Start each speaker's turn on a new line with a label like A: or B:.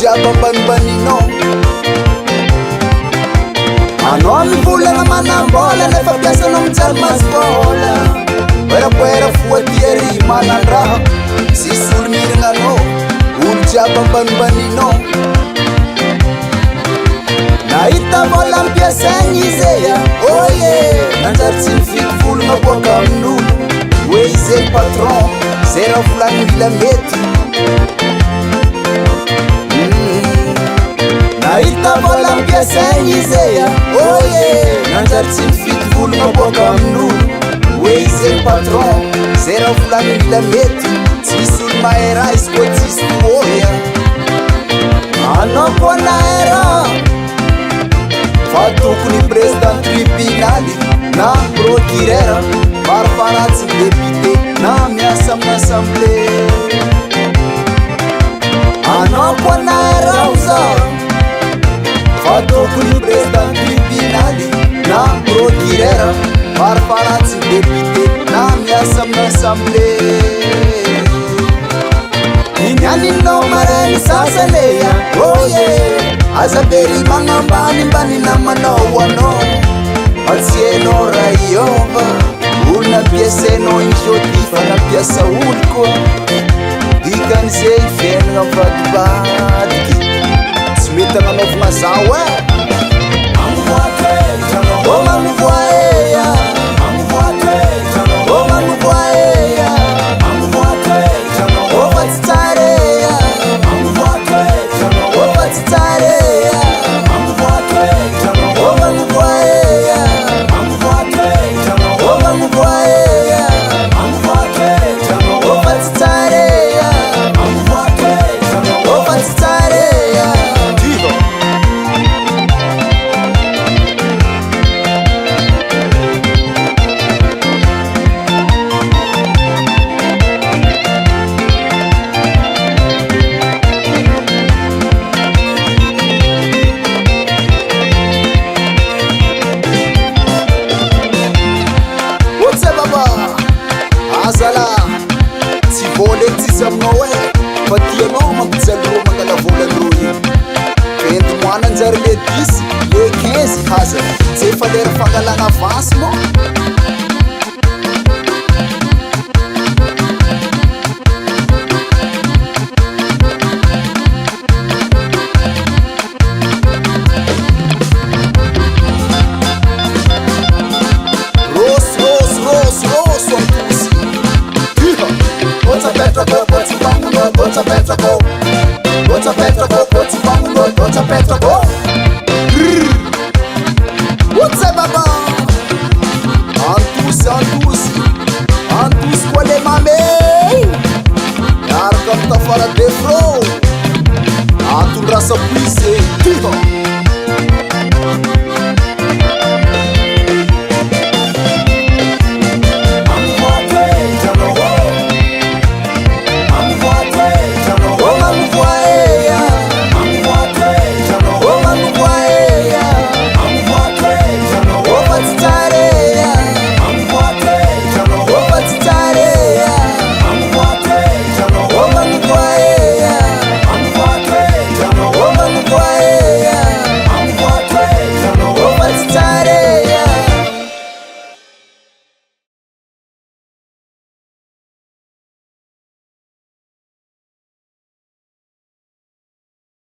A: jiaby ambanimbanignao. Anao mivolagna manambola nefa piasanao mijaly masyvola. Oerakoera foatiary manandraha sisy olo miragna anao. Olo jiaby ambanimbanignao. Nahita vola ampiasaigny izy oye nanjary tsy mifidy volagna boaka amin'olo. Hoe izay patron zay raha volagny mila mety. Nahita vola ampiasaigny izy oye nanjary tsy mifidy volagna boaka amin'olo. Hoe izay patron zay raha volagny mila mety. Tsisy olo mahay raha izy koa tsisy oya. Anao koa nahay raha fa tokony président tribunaly na procureur farafaratsy député na miasa amin'ny assemblée. Anao koa nahay raha zao fa tokony président tribunaly na procureur farafaratsy député na miasa amin'ny assemblée. Ignaninao marainy sasaleya oye azabery magnambanimbany namanao anao. Atsienao raha iova olo nampiasainao igny zody fa nampiasa olo koa. Dikan'izay ifiainagna mivadibadiky tsy mety agnanaovagna zao o magnovoaeya o magnovoaeya o fa tsy tsareya o fa tsy tsareya o magnovoaeya o magnovoaeya o fa tsy tsareya o fa tsy tsareya. Azala tsy vola eky tsisy aminao fa tianao mampijaloro mangala volan'ireo igny. Fentimoana anjary le 10 le 15 hazana tsy efa lera fangalagna avance mo. Bota Petraco, bota Petraco, bota Pango, bota Petraco. What's up, baba? Antus, qual é mame? Yar kam tafara de